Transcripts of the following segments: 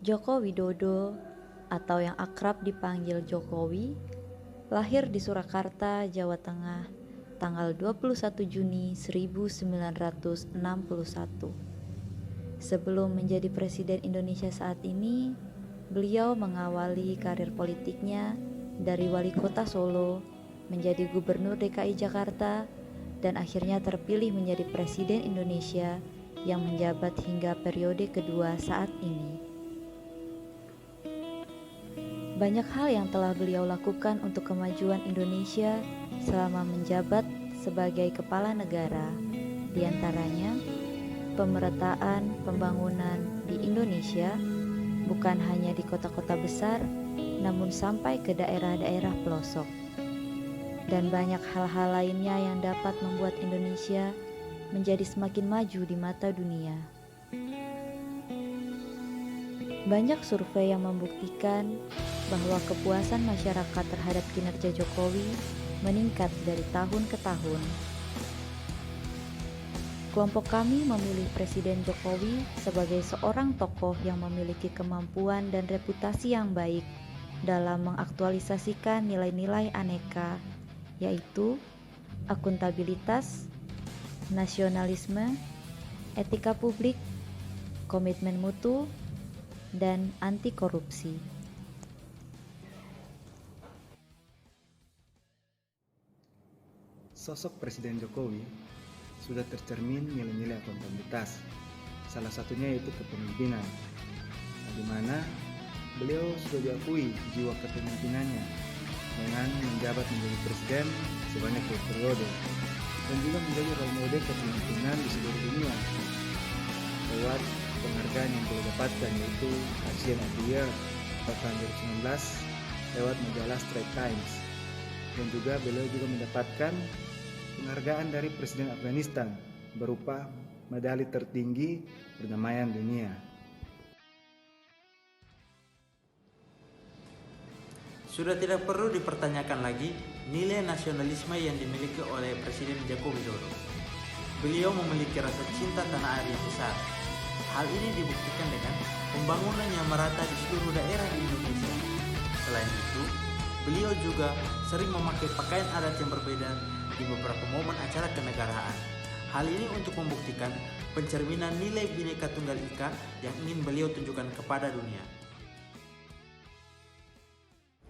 Joko Widodo atau yang akrab dipanggil Jokowi lahir di Surakarta, Jawa Tengah tanggal 21 Juni 1961. Sebelum menjadi Presiden Indonesia saat ini, beliau mengawali karir politiknya dari wali kota Solo, menjadi Gubernur DKI Jakarta, dan akhirnya terpilih menjadi Presiden Indonesia yang menjabat hingga periode kedua saat ini. Banyak hal yang telah beliau lakukan untuk kemajuan Indonesia selama menjabat sebagai kepala negara, di antaranya pemerataan pembangunan di Indonesia bukan hanya di kota-kota besar, namun sampai ke daerah-daerah pelosok. Dan banyak hal-hal lainnya yang dapat membuat Indonesia menjadi semakin maju di mata dunia. Banyak survei yang membuktikan bahwa kepuasan masyarakat terhadap kinerja Jokowi meningkat dari tahun ke tahun. Kelompok kami memilih Presiden Jokowi sebagai seorang tokoh yang memiliki kemampuan dan reputasi yang baik dalam mengaktualisasikan nilai-nilai aneka, yaitu akuntabilitas, nasionalisme, etika publik, komitmen mutu, dan anti korupsi. Sosok Presiden Jokowi sudah tercermin nilai-nilai akuntabilitas, salah satunya yaitu kepemimpinan, di mana beliau sudah diakui jiwa kepemimpinannya dengan menjabat menjadi presiden sebanyak 2 periode dan juga menjadi role model kepemimpinan di seluruh dunia lewat penghargaan yang beliau dapatkan, yaitu Asian of the Year tahun 2019 lewat majalah Straits Times, dan juga beliau juga mendapatkan penghargaan dari Presiden Afghanistan berupa medali tertinggi perdamaian dunia. Sudah tidak perlu dipertanyakan lagi nilai nasionalisme yang dimiliki oleh Presiden Joko Widodo. Beliau memiliki rasa cinta tanah air yang besar. Hal ini dibuktikan dengan pembangunan yang merata di seluruh daerah di Indonesia. Selain itu, beliau juga sering memakai pakaian adat yang berbeda di beberapa momen acara kenegaraan. Hal ini untuk membuktikan pencerminan nilai Bhinneka Tunggal Ika yang ingin beliau tunjukkan kepada dunia.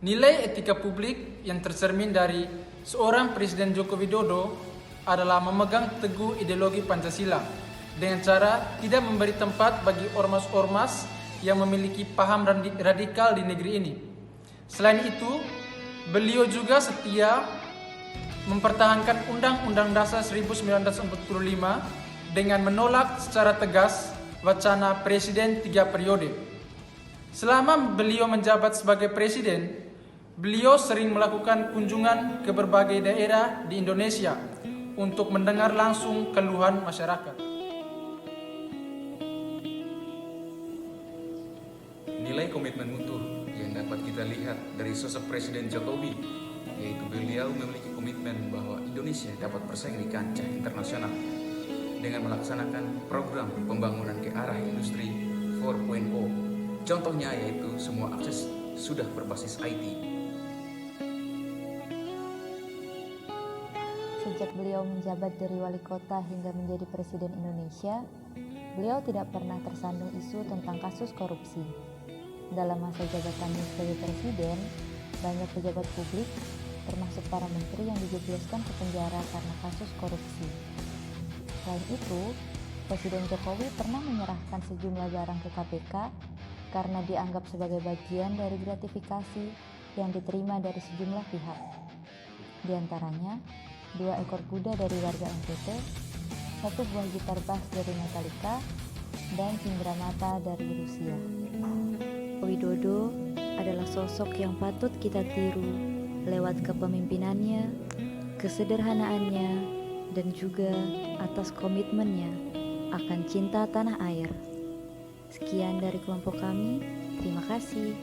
Nilai etika publik yang tercermin dari seorang Presiden Joko Widodo adalah memegang teguh ideologi Pancasila dengan cara tidak memberi tempat bagi ormas-ormas yang memiliki paham radikal di negeri ini. Selain itu, beliau juga setia mempertahankan Undang-Undang Dasar 1945 dengan menolak secara tegas wacana Presiden 3 periode. Selama beliau menjabat sebagai Presiden, beliau sering melakukan kunjungan ke berbagai daerah di Indonesia untuk mendengar langsung keluhan masyarakat. Nilai komitmen mutu yang dapat kita lihat dari sosok Presiden Jokowi, yaitu beliau memiliki komitmen bahwa Indonesia dapat bersaing di kancah internasional dengan melaksanakan program pembangunan ke arah industri 4.0. Contohnya yaitu semua akses sudah berbasis IT. Sejak beliau menjabat dari wali kota hingga menjadi Presiden Indonesia, beliau tidak pernah tersandung isu tentang kasus korupsi. Dalam masa jabatannya sebagai Presiden, banyak pejabat publik, termasuk para menteri yang dijebloskan ke penjara karena kasus korupsi. Selain itu, Presiden Jokowi pernah menyerahkan sejumlah barang ke KPK karena dianggap sebagai bagian dari gratifikasi yang diterima dari sejumlah pihak. Di antaranya, 2 ekor kuda dari warga NTT, 1 buah gitar bass dari Metallica, dan cindera mata dari Rusia. Widodo adalah sosok yang patut kita tiru lewat kepemimpinannya, kesederhanaannya, dan juga atas komitmennya akan cinta tanah air. Sekian dari kelompok kami, terima kasih.